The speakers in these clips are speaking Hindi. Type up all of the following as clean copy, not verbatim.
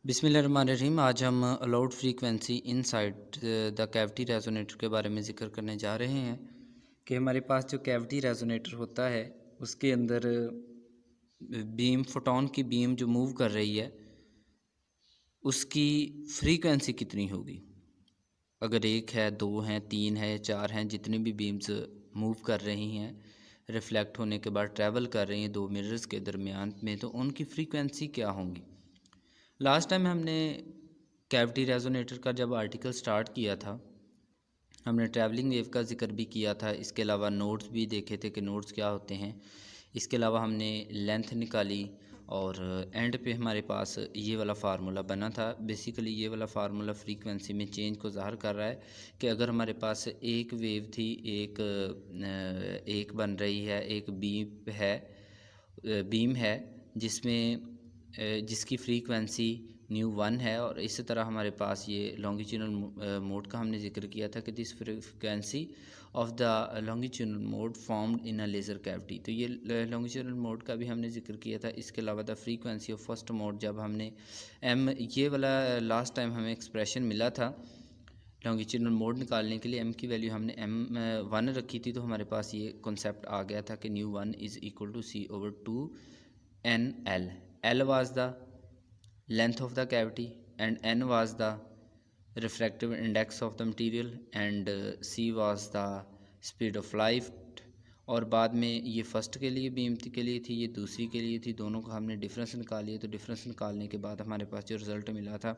बिस्मिल्लाहिर्रहमानिर्रहीम। आज हम allowed frequency inside the cavity resonator के बारे में ज़िक्र करने जा रहे हैं कि हमारे पास जो कैविटी रेजोनेटर होता है उसके अंदर बीम फोटोन की बीम जो मूव कर रही है उसकी फ्रीक्वेंसी कितनी होगी। अगर एक है, दो हैं, तीन है, चार हैं, जितनी भी बीम्स मूव कर रही हैं रिफ़्लेक्ट होने के बाद ट्रैवल कर रही हैं दो मिरर्स के दरमियान में, तो उनकी फ्रीक्वेंसी क्या होंगी। लास्ट टाइम हमने कैविटी रेजोनेटर का जब आर्टिकल स्टार्ट किया था हमने ट्रैवलिंग वेव का ज़िक्र भी किया था। इसके अलावा नोड्स भी देखे थे कि नोड्स क्या होते हैं। इसके अलावा हमने लेंथ निकाली और एंड पे हमारे पास ये वाला फार्मूला बना था। बेसिकली ये वाला फार्मूला फ्रीक्वेंसी में चेंज को ज़ाहिर कर रहा है कि अगर हमारे पास एक वेव थी, एक बन रही है, एक बीम है जिसमें जिसकी फ्रीक्वेंसी न्यू वन है, और इसी तरह हमारे पास ये लॉन्गिट्यूडनल मोड का हमने जिक्र किया था कि this frequency of the longitudinal mode formed in a laser cavity. तो ये लॉन्गिट्यूडनल मोड का भी हमने जिक्र किया था। इसके अलावा the frequency of first mode, जब हमने एम ये वाला लास्ट टाइम हमें एक्सप्रेशन मिला था लॉन्गिट्यूडनल मोड निकालने के लिए, एम की वैल्यू हमने एम वन रखी थी, तो हमारे पास ये कॉन्सेप्ट आ गया था कि nu one is equal to C over two N L. L was the length of the cavity and n was the refractive index of the material and c was the speed of light। और बाद में ये फर्स्ट के लिए बीम के लिए थी, ये दूसरी के लिए थी, दोनों का हमने डिफरेंस निकाली। तो डिफरेंस निकालने के बाद हमारे पास जो रिज़ल्ट मिला था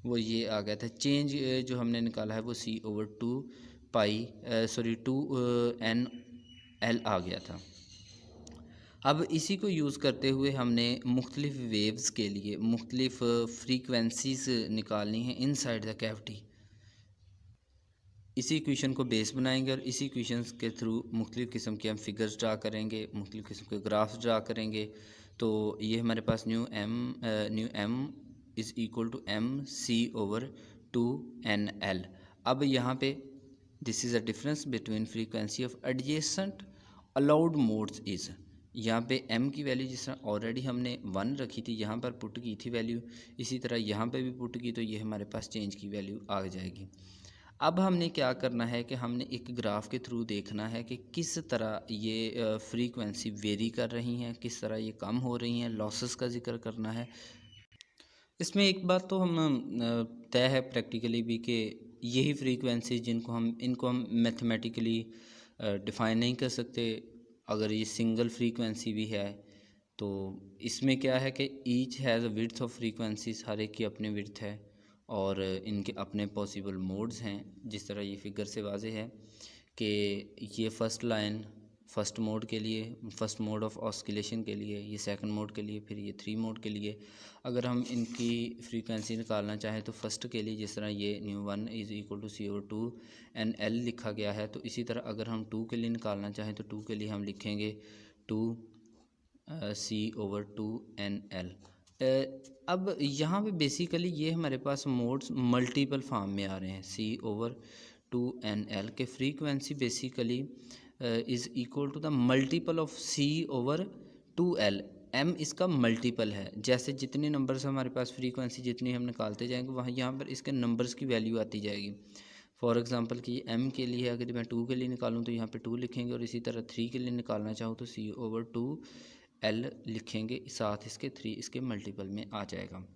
वो ये आ गया था। चेंज जो हमने निकाला है वो C over two pi two N L आ गया था। अब इसी को यूज़ करते हुए हमने मुख्तलिफ़ वेव्स के लिए मुख्तलिफ़ फ्रीक्वेंसीज़ निकालनी है इनसाइड द कैविटी। इसी इक्वेशन को बेस बनाएंगे और इसी इक्वेशन के थ्रू मुख्तलिफ़ किस्म के हम फिगर्स ड्रा करेंगे, मुख्तलिफ़ किस्म के ग्राफ्स ड्रा करेंगे। तो ये हमारे पास nu M is equal to M C over two N L. अब यहाँ पे this is a difference between frequency of adjacent allowed modes is, यहाँ पे m की वैल्यू जिस तरह ऑलरेडी हमने वन रखी थी, यहाँ पर पुट की थी वैल्यू, इसी तरह यहाँ पे भी पुट की, तो ये हमारे पास चेंज की वैल्यू आ जाएगी। अब हमने क्या करना है कि हमने एक ग्राफ के थ्रू देखना है कि किस तरह ये फ्रीक्वेंसी वेरी कर रही हैं, किस तरह ये कम हो रही हैं। लॉसेस का जिक्र करना है। इसमें एक बात तो हम तय है प्रैक्टिकली भी कि यही फ्रीक्वेंसी इनको हम मैथमेटिकली डिफ़ाइन नहीं कर सकते। अगर ये सिंगल फ्रीक्वेंसी भी है तो इसमें क्या है कि each has a width of frequencies, हर एक की अपनी विड्थ है और इनके अपने पॉसिबल मोड्स हैं। जिस तरह ये फिगर से वाज़ेह है कि ये फ़र्स्ट लाइन फ़र्स्ट मोड के लिए, फ़र्स्ट मोड ऑफ ऑस्किलेशन के लिए, ये सेकंड मोड के लिए, फिर ये थ्री मोड के लिए। अगर हम इनकी फ्रीक्वेंसी निकालना चाहें तो फर्स्ट के लिए जिस तरह ये nu one is equal to C over two N L लिखा गया है, तो इसी तरह अगर हम टू के लिए निकालना चाहें तो टू के लिए हम लिखेंगे two C over two N L. अब यहाँ पे बेसिकली ये हमारे पास मोड्स मल्टीपल फॉर्म में आ रहे हैं। C over two N L के frequency basically is equal to the multiple of C over two L. M इसका मल्टीपल है। जैसे जितने नंबर्स हमारे पास फ्रीक्वेंसी जितनी हम निकालते जाएंगे वहाँ यहाँ पर इसके नंबर्स की वैल्यू आती जाएगी। फॉर एग्जांपल कि एम के लिए अगर मैं टू के लिए निकालूँ तो यहाँ पे टू लिखेंगे, और इसी तरह थ्री के लिए निकालना चाहूँ तो सी ओवर टू एल लिखेंगे, साथ इसके थ्री इसके मल्टीपल में आ जाएगा।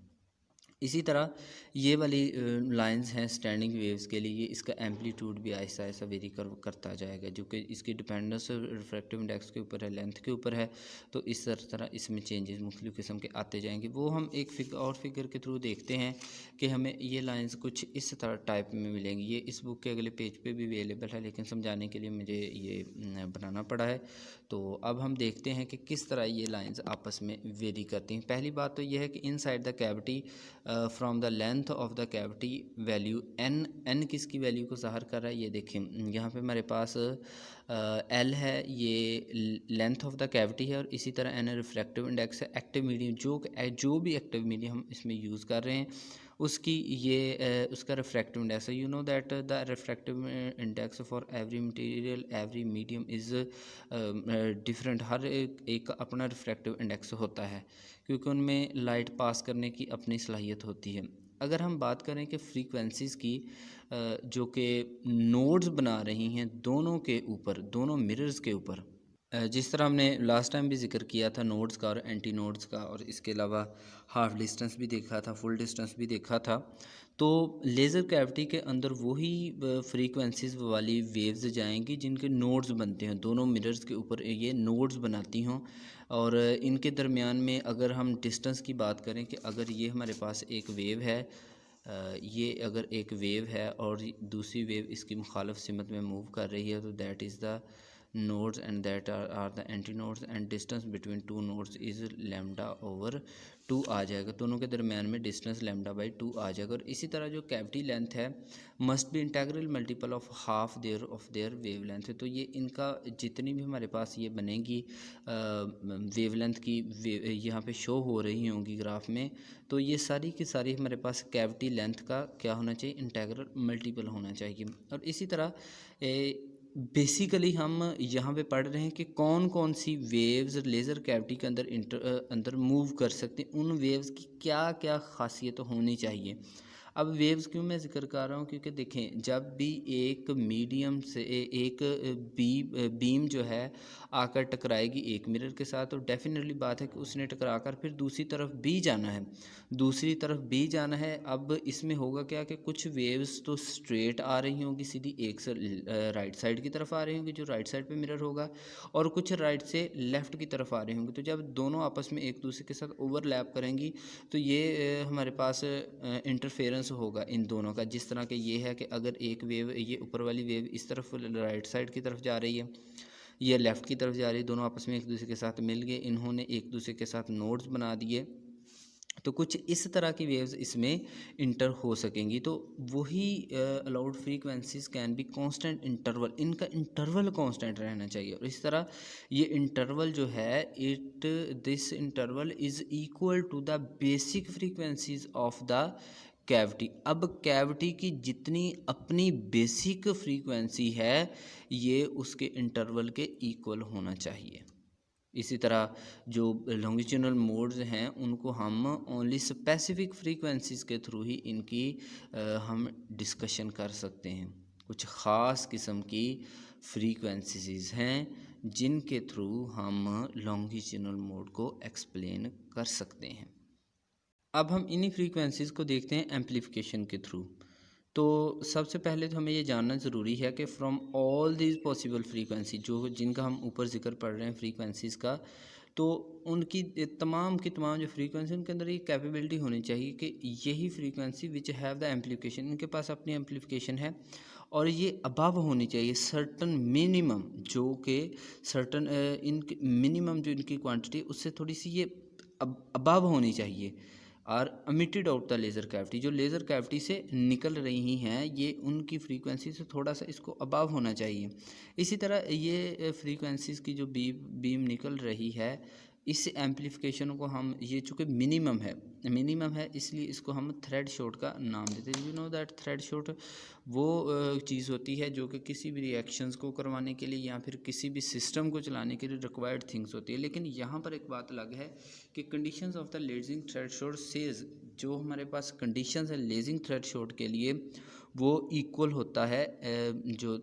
इसी तरह ये वाली लाइंस हैं स्टैंडिंग वेव्स के लिए, इसका एम्पलीट्यूड भी ऐसा ऐसा वेरी करता जाएगा, जो कि इसकी डिपेंडेंस रिफ्रैक्टिव इंडेक्स के ऊपर है, लेंथ के ऊपर है। तो इस तरह इसमें चेंजेस मुख्तलिफ़ किस्म के आते जाएंगे। वो हम एक फिगर के थ्रू देखते हैं कि हमें ये लाइंस कुछ इस तरह टाइप में मिलेंगी। ये इस बुक के अगले पेज पे भी अवेलेबल है, लेकिन समझाने के लिए मुझे ये बनाना पड़ा है। तो अब हम देखते हैं कि किस तरह ये लाइंस आपस में वेरी करती हैं। पहली बात तो यह है कि inside the cavity from the length of the cavity value N किसकी वैल्यू को ज़ाहिर कर रहा है, ये देखें यहाँ पे हमारे पास एल है, ये लेंथ ऑफ द कैविटी है, और इसी तरह एन रिफ्रैक्टिव इंडेक्स है। एक्टिव मीडियम जो भी एक्टिव मीडियम हम इसमें यूज़ कर रहे हैं उसकी ये उसका रिफ्रैक्टिव इंडेक्स है। You know that the refractive index for every material every medium is different. हर एक अपना रिफ्रैक्टिव इंडेक्स होता है, क्योंकि उनमें लाइट पास करने की अपनी सलाहियत होती है। अगर हम बात करें कि फ्रीक्वेंसीज़ की जो कि नोड्स बना रही हैं दोनों के ऊपर, दोनों मिरर्स के ऊपर, जिस तरह हमने लास्ट टाइम भी ज़िक्र किया था नोड्स का और एंटी नोड्स का, और इसके अलावा हाफ डिस्टेंस भी देखा था, फुल डिस्टेंस भी देखा था। तो लेज़र कैविटी के अंदर वही फ्रीक्वेंसीज़ वाली वेव्स जाएंगी जिनके नोड्स बनते हैं, दोनों मिरर्स के ऊपर ये नोड्स बनाती हों। और इनके दरमियान में अगर हम डिस्टेंस की बात करें कि अगर ये हमारे पास एक वेव है, ये अगर एक वेव है और दूसरी वेव इसकी मुखालफ सिमत में मूव कर रही है, तो that is the nodes and that are the antinodes and distance between two nodes is lambda over 2 आ जाएगा। दोनों के दरमियान में डिस्टेंस लैम्डा बाई 2 आ जाएगा। और इसी तरह जो कैविटी लेंथ है must be integral multiple of half thereof their wavelength है। तो ये इनका जितनी भी हमारे पास ये बनेगी वेव लेंथ की यहाँ पे शो हो रही होंगी ग्राफ में, तो ये सारी की सारी हमारे पास कैविटी लेंथ का क्या होना चाहिए, इंटेग्रल मल्टीपल होना चाहिए। और इसी तरह बेसिकली हम यहाँ पे पढ़ रहे हैं कि कौन कौन सी वेव्स लेज़र कैविटी के अंदर अंदर मूव कर सकते हैं, उन वेव्स की क्या क्या खासियत होनी चाहिए। अब वेव्स क्यों मैं ज़िक्र कर रहा हूँ, क्योंकि देखें जब भी एक मीडियम से एक बीम जो है आकर टकराएगी एक मिरर के साथ, तो डेफिनेटली बात है कि उसने टकराकर फिर दूसरी तरफ भी जाना है, दूसरी तरफ भी जाना है। अब इसमें होगा क्या कि कुछ वेव्स तो स्ट्रेट आ रही होंगी सीधी एक से राइट साइड की तरफ आ रही होंगी जो राइट साइड पे मिरर होगा, और कुछ राइट से लेफ़्ट की तरफ आ रही होंगी। तो जब दोनों आपस में एक दूसरे के साथ ओवरलैप करेंगी तो ये हमारे पास इंटरफेरेंस होगा इन दोनों का। जिस तरह के ये है कि अगर एक वेव, ये ऊपर वाली वेव इस तरफ राइट साइड की तरफ जा रही है, ये लेफ़्ट की तरफ जा रही है, दोनों आपस में एक दूसरे के साथ मिल गए, इन्होंने एक दूसरे के साथ नोड्स बना दिए, तो कुछ इस तरह की वेव्स इसमें इंटर हो सकेंगी। तो वही allowed frequencies can be constant interval, इनका इंटरवल कांस्टेंट रहना चाहिए। और इस तरह ये इंटरवल जो है this interval is equal to the basic frequencies of the cavity. अब कैविटी की जितनी अपनी बेसिक फ्रीक्वेंसी है ये उसके इंटरवल के इक्वल होना चाहिए। इसी तरह जो लॉन्गिट्यूडनल मोड्स हैं उनको हम ओनली स्पेसिफिक फ्रीक्वेंसीज़ के थ्रू ही इनकी हम डिस्कशन कर सकते हैं। कुछ ख़ास किस्म की फ्रीक्वेंसीज़ हैं जिनके थ्रू हम लॉन्गिट्यूडनल मोड को एक्सप्लेन कर सकते हैं। अब हम इन्हीं फ्रीक्वेंसीज़ को देखते हैं एम्पलीफिकेशन के थ्रू। तो सबसे पहले तो हमें ये जानना ज़रूरी है कि from all these possible frequency, जो जिनका हम ऊपर जिक्र पढ़ रहे हैं फ्रीक्वेंसीज़ का, तो उनकी तमाम की तमाम जो फ्रीक्वेंसी उनके अंदर ये कैपेबिलिटी होनी चाहिए कि यही frequency which have the amplification, इनके पास अपनी एम्पलीफिकेशन है और ये अबव होनी चाहिए सर्टन मिनिमम, जो कि सर्टन इन मिनिमम जो इनकी क्वांटिटी उससे थोड़ी सी ये अबव होनी चाहिए। और emitted out the laser cavity, जो लेज़र कैविटी से निकल रही हैं ये उनकी फ्रीक्वेंसी से थोड़ा सा इसको अबव होना चाहिए। इसी तरह ये फ्रीक्वेंसीज़ की जो बीम निकल रही है इस एम्पलीफिकेशन को हम, ये चूँकि मिनिमम है इसलिए इसको हम थ्रेड शॉट का नाम देते हैं। You know that thread shot वो चीज़ होती है जो कि किसी भी रिएक्शंस को करवाने के लिए या फिर किसी भी सिस्टम को चलाने के लिए रिक्वायर्ड थिंग्स होती है। लेकिन यहाँ पर एक बात अलग है कि conditions of the lazing thread shot says, जो हमारे पास कंडीशंस है लेजिंग थ्रेड शॉट के लिए वो इक्वल होता है जो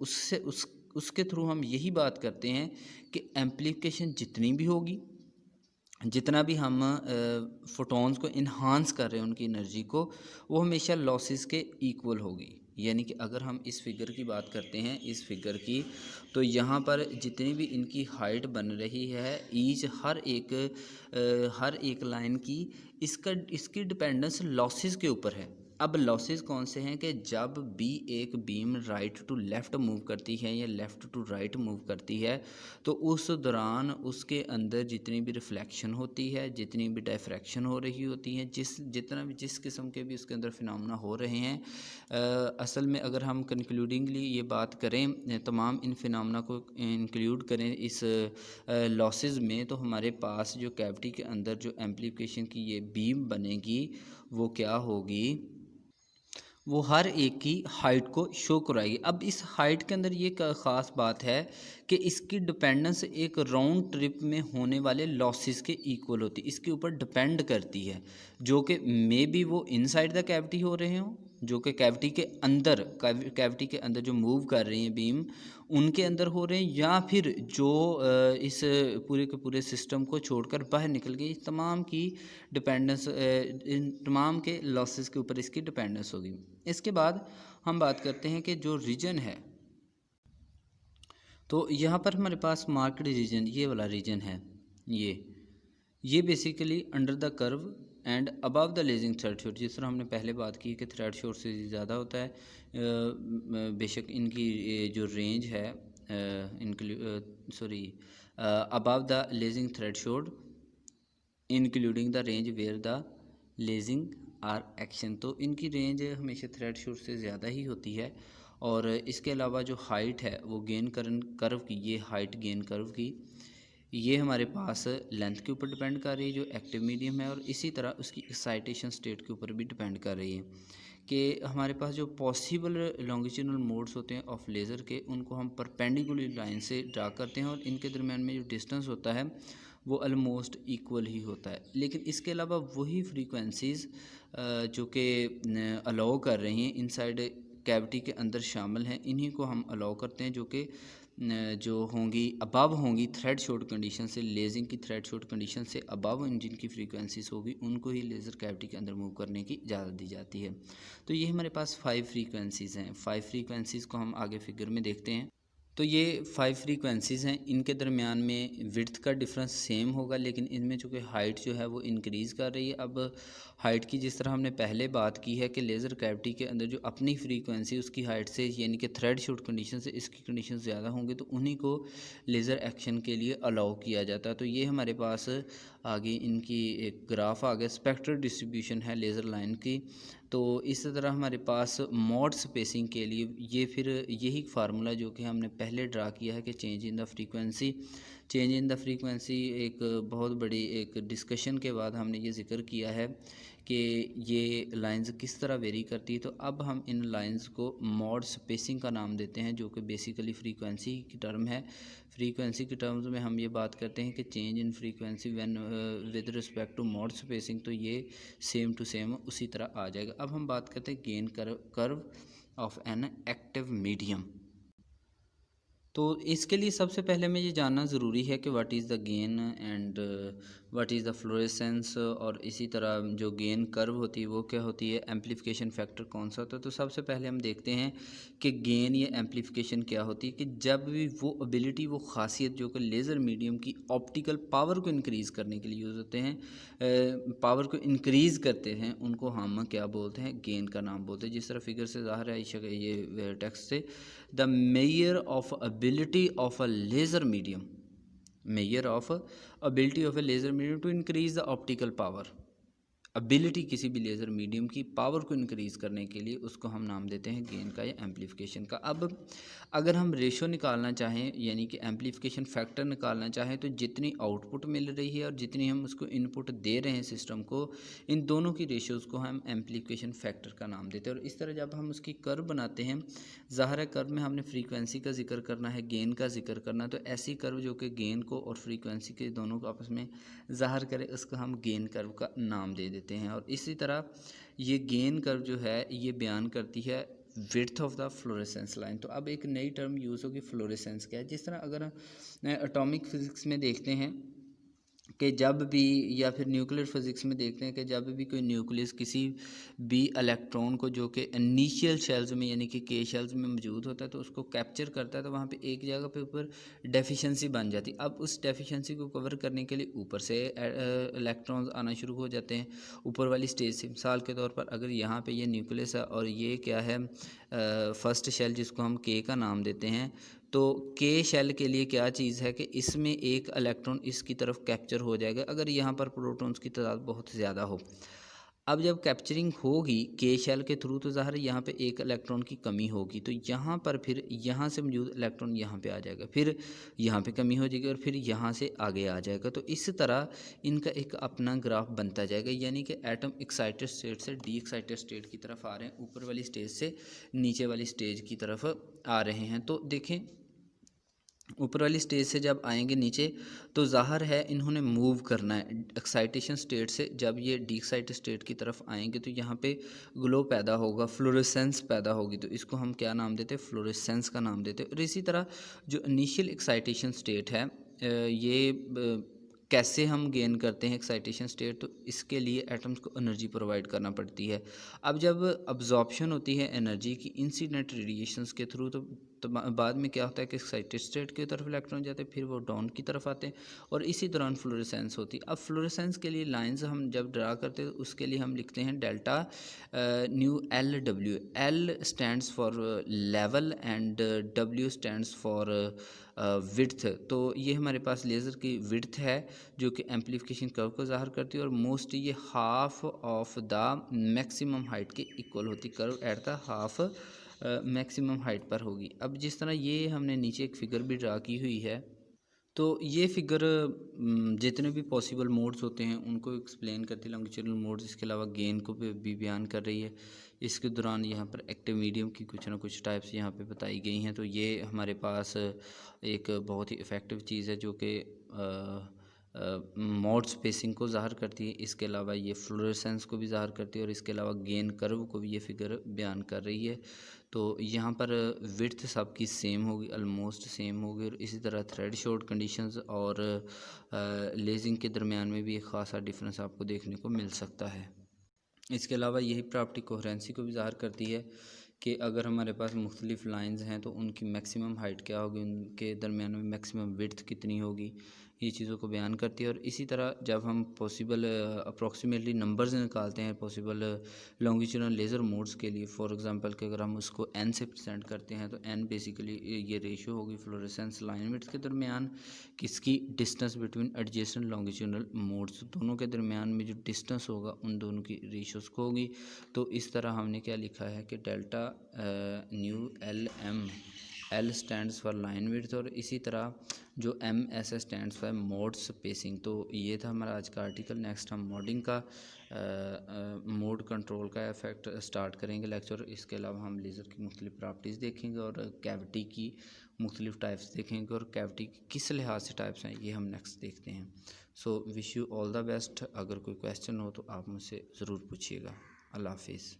उससे उसके थ्रू हम यही बात करते हैं कि एम्पलीफिकेशन जितनी भी होगी, जितना भी हम फोटॉन्स को इन्हांस कर रहे हैं उनकी एनर्जी को, वो हमेशा लॉसेस के इक्वल होगी। यानी कि अगर हम इस फिगर की बात करते हैं, इस फिगर की, तो यहाँ पर जितनी भी इनकी हाइट बन रही है ईच हर एक लाइन की, इसकी डिपेंडेंस लॉसेस के ऊपर है। अब लॉसेस कौन से हैं कि जब भी एक beam right to left move करती है या लेफ़्ट टू राइट मूव करती है, तो उस दौरान उसके अंदर जितनी भी रिफ्लेक्शन होती है, जितनी भी डायफ्रैक्शन हो रही होती है, जिस किस्म के भी उसके अंदर फिनोमेना हो रहे हैं, असल में अगर हम कंक्लूडिंगली ये बात करें, तमाम इन फिनोमेना को इंक्लूड करें इस लॉसेस में, तो हमारे पास जो कैविटी के अंदर जो एम्पलीफिकेशन की ये बीम बनेगी वो क्या होगी, वो हर एक की हाइट को शो कराएगी। अब इस हाइट के अंदर ये ख़ास बात है कि इसकी डिपेंडेंस एक राउंड ट्रिप में होने वाले लॉसेस के इक्वल होती है, इसके ऊपर डिपेंड करती है, जो कि मे बी वो इनसाइड द कैविटी हो रहे हों, जो कि कैविटी के अंदर जो मूव कर रही हैं बीम उनके अंदर हो रहे हैं, या फिर जो इस पूरे के पूरे सिस्टम को छोड़कर बाहर निकल गई। इस तमाम की डिपेंडेंस इन तमाम के लॉसेस के ऊपर इसकी डिपेंडेंस होगी। इसके बाद हम बात करते हैं कि जो रीजन है, तो यहाँ पर हमारे पास मार्केट रीजन, ये वाला रीजन है, ये basically under the curve and above the lasing threshold. जिस तरह हमने पहले बात की कि थ्रेशोल्ड से ज़्यादा होता है, बेशक इनकी जो रेंज है above the lasing threshold including the range where the lasing are action. तो इनकी रेंज हमेशा थ्रेशोल्ड से ज़्यादा ही होती है। और इसके अलावा जो हाइट है वो गेन कर्व की, ये हाइट गेन कर्व की, ये हमारे पास लेंथ के ऊपर डिपेंड कर रही है जो एक्टिव मीडियम है, और इसी तरह उसकी एक्साइटेशन स्टेट के ऊपर भी डिपेंड कर रही है कि हमारे पास जो पॉसिबल लॉन्गिट्यूडनल मोड्स होते हैं ऑफ लेज़र के, उनको हम परपेंडिकुलर लाइन से ड्रा करते हैं और इनके दरम्यान में जो डिस्टेंस होता है वो ऑलमोस्ट इक्वल ही होता है। लेकिन इसके अलावा वही फ्रीक्वेंसीज़ जो कि अलाउ कर रही हैं इनसाइड कैविटी के अंदर शामिल हैं, इन्हीं को हम अलाउ करते हैं, जो होंगी अबव होंगी थ्रेशोल्ड कंडीशन से, लेजिंग की थ्रेशोल्ड कंडीशन से अबव जिनकी फ्रीक्वेंसीज होगी उनको ही लेज़र कैविटी के अंदर मूव करने की इजाज़त दी जाती है। तो ये हमारे पास 5 फ्रीक्वेंसीज़ हैं। 5 फ्रीक्वेंसीज़ को हम आगे फिगर में देखते हैं। तो ये 5 फ्रीक्वेंसीज़ हैं, इनके दरमियान में विड्थ का डिफरेंस सेम होगा, लेकिन इनमें चूँकि हाइट जो है वो इंक्रीज़ कर रही है। अब हाइट की जिस तरह हमने पहले बात की है कि लेज़र कैविटी के अंदर जो अपनी फ्रीक्वेंसी उसकी हाइट से, यानी कि थ्रेशोल्ड कंडीशन से इसकी कंडीशन ज़्यादा होंगी, तो उन्हीं को लेज़र एक्शन के लिए अलाउ किया जाता है। तो ये हमारे पास आगे इनकी एक ग्राफ आ गया, स्पेक्ट्रल डिस्ट्रीब्यूशन है लेज़र लाइन की। तो इस तरह हमारे पास मॉड स्पेसिंग के लिए ये फिर यही फार्मूला जो कि हमने पहले ड्रा किया है कि चेंज इन द फ्रीक्वेंसी एक बहुत बड़ी एक डिस्कशन के बाद हमने ये ज़िक्र किया है कि ये लाइंस किस तरह वेरी करती है। तो अब हम इन लाइंस को मॉड स्पेसिंग का नाम देते हैं, जो कि बेसिकली फ्रीक्वेंसी की टर्म है। फ्रीक्वेंसी की टर्म्स में हम ये बात करते हैं कि change in frequency when with respect to mode spacing, तो ये सेम टू सेम उसी तरह आ जाएगा। अब हम बात करते हैं gain curve of an active medium. तो इसके लिए सबसे पहले हमें ये जानना ज़रूरी है कि what is the gain and what is the fluorescence, और इसी तरह जो गेन कर्व होती है वो क्या होती है, एम्पलीफिकेशन फैक्टर कौन सा होता है। तो सबसे पहले हम देखते हैं कि गेन या एम्पलीफिकेशन क्या होती है, कि जब भी वो एबिलिटी, वो खासियत जो कि लेज़र मीडियम की ऑप्टिकल पावर को इंक्रीज़ करने के लिए यूज़ होते हैं, पावर को इंक्रीज़ करते हैं, उनको हम क्या बोलते हैं, गेन का नाम बोलते हैं। जिस तरह फिगर से ज़ाहिर है, ये टेक्स्ट से, the mayor of ability of a laser medium to increase the optical power। Ability किसी भी लेज़र मीडियम की पावर को इंक्रीज़ करने के लिए उसको हम नाम देते हैं गेन का या एम्पलीफिकेशन का। अब अगर हम रेशो निकालना चाहें, यानी कि एम्पलीफिकेशन फैक्टर निकालना चाहें, तो जितनी आउटपुट मिल रही है और जितनी हम उसको इनपुट दे रहे हैं सिस्टम को, इन दोनों की रेशोज़ को हम एम्पलीफिकेशन फैक्टर का नाम देते हैं। और इस तरह जब हम उसकी कर्व बनाते हैं, ज़ाहिर कर्व में हमने फ्रीक्वेंसी का जिक्र करना है, गेन का जिक्र करना, तो ऐसी कर्व जो कि गेन को और फ्रीक्वेंसी के दोनों को आपस में ज़ाहिर करे, उसको हम गेन कर्व का नाम दे देते हैं। और इसी तरह ये गेन कर्व जो है ये बयान करती है width of the fluorescence line. तो अब एक नई टर्म यूज़ होगी, फ्लोरेसेंस क्या है। जिस तरह अगर एटॉमिक फिज़िक्स में देखते हैं कि जब भी, या फिर न्यूक्लियर फिज़िक्स में देखते हैं कि जब भी कोई न्यूक्लियस किसी भी इलेक्ट्रॉन को जो कि इनिशियल शेल्स में, यानी कि के शेल्स में मौजूद होता है, तो उसको कैप्चर करता है, तो वहाँ पे एक जगह पे ऊपर डेफिशिएंसी बन जाती है। अब उस डेफिशिएंसी को कवर करने के लिए ऊपर से इलेक्ट्रॉन्स आना शुरू हो जाते हैं ऊपर वाली स्टेज से। मिसाल के तौर पर अगर यहाँ पे ये न्यूक्लियस है और ये क्या है, फर्स्ट शेल जिसको हम के का नाम देते हैं, तो के शेल के लिए क्या चीज़ है कि इसमें एक इलेक्ट्रॉन इसकी तरफ कैप्चर हो जाएगा अगर यहाँ पर प्रोटॉन्स की तादाद बहुत ज़्यादा हो। अब जब कैप्चरिंग होगी के शेल के थ्रू तो ज़ाहिर है यहाँ पे एक इलेक्ट्रॉन की कमी होगी, तो यहाँ पर फिर यहाँ से मौजूद इलेक्ट्रॉन यहाँ पे आ जाएगा, फिर यहाँ पे कमी हो जाएगी और फिर यहाँ से आगे आ जाएगा। तो इस तरह इनका एक अपना ग्राफ बनता जाएगा, यानी कि एटम एक्साइटेड स्टेट से डी एक्साइटेड स्टेट की तरफ आ रहे हैं, ऊपर वाली स्टेज से नीचे वाली स्टेज की तरफ आ रहे हैं। तो देखें ऊपर वाली स्टेज से जब आएंगे नीचे तो ज़ाहिर है इन्होंने मूव करना है एक्साइटेशन स्टेट से। जब ये डी एक्साइटेड स्टेट की तरफ आएंगे तो यहाँ पे ग्लो पैदा होगा, फ्लोरेसेंस पैदा होगी, तो इसको हम क्या नाम देते हैं, फ्लोरेसेंस का नाम देते हैं। और इसी तरह जो इनिशियल एक्साइटेशन स्टेट है कैसे हम गेन करते हैं एक्साइटेशन स्टेट, तो इसके लिए एटम्स को एनर्जी प्रोवाइड करना पड़ती है। अब जब अब्जॉर्प्शन होती है एनर्जी की इंसिडेंट रेडिएशंस के थ्रू, तो बाद में क्या होता है कि एक्साइटेड स्टेट की तरफ इलेक्ट्रॉन जाते हैं, फिर वो डाउन की तरफ आते हैं और इसी दौरान फ्लोरेसेंस होती है। अब फ्लोरेसेंस के लिए लाइंस हम जब ड्रा करते हैं उसके लिए हम लिखते हैं delta nu L W. L stands for level and W stands for width. तो ये हमारे पास लेज़र की विड्थ है जो कि एम्पलीफिकेशन कर्व को ज़ाहिर करती है और मोस्ट ये half of the maximum height के इक्वल होती, curve at the half maximum height पर होगी। अब जिस तरह ये हमने नीचे एक फ़िगर भी ड्रा की हुई है, तो ये फ़िगर जितने भी पॉसिबल मोड्स होते हैं उनको एक्सप्लेन करती है, लॉन्गिट्यूडनल मोड्स, इसके अलावा गेन को भी बयान कर रही है। इसके दौरान यहाँ पर एक्टिव मीडियम की कुछ ना कुछ टाइप्स यहाँ पे बताई गई हैं। तो ये हमारे पास एक बहुत ही इफ़ेक्टिव चीज़ है जो कि मोड स्पेसिंग को ज़ाहिर करती है। इसके अलावा ये फ्लोरेसेंस को भी ज़ाहिर करती है और इसके अलावा गेन कर्व को भी ये फ़िगर बयान कर रही है। तो यहाँ पर विड्थ सबकी सेम होगी, ऑलमोस्ट सेम होगी, और इसी तरह थ्रेड शॉर्ट कंडीशंस और लेजिंग के दरमियान में भी एक ख़ासा डिफरेंस आपको देखने को मिल सकता है। इसके अलावा यही प्रॉपर्टी कोहेरेंसी को भी ज़ाहिर करती है कि अगर हमारे पास मुख्तलिफ लाइंस हैं तो उनकी मैक्सिमम हाइट क्या होगी, उनके दरमियान में मैक्सिमम विड्थ कितनी होगी, ये चीज़ों को बयान करती है। और इसी तरह जब हम पॉसिबल अप्रॉक्सीमेटली नंबर्स निकालते हैं पॉसिबल लॉन्गिट्यूडनल लेज़र मोड्स के लिए, फॉर एग्जांपल कि अगर हम उसको n से प्रेजेंट करते हैं तो n बेसिकली ये रेशियो होगी फ्लोरेसेंस लाइन विड्थ के दरमियान किसकी, distance between adjacent longitudinal modes, दोनों के दरमियान में जो डिस्टेंस होगा उन दोनों की रेशियोज को होगी। तो इस तरह हमने क्या लिखा है कि delta nu L M, L stands for line width, और इसी तरह जो M S stands for mode spacing. तो ये था हमारा आज का आर्टिकल। नेक्स्ट हम मोडिंग का मोड कंट्रोल का इफेक्ट स्टार्ट करेंगे लेक्चर। इसके अलावा हम लेज़र की मुख्तलिफ प्रॉपर्टीज़ देखेंगे और कैविटी की मुख्तलिफ टाइप्स देखेंगे और कैविटी की किस लिहाज से टाइप्स हैं ये हम नेक्स्ट देखते हैं। So wish you all the best. अगर कोई क्वेश्चन हो तो आप मुझसे ज़रूर पूछिएगा। अल्लाह हाफिज़।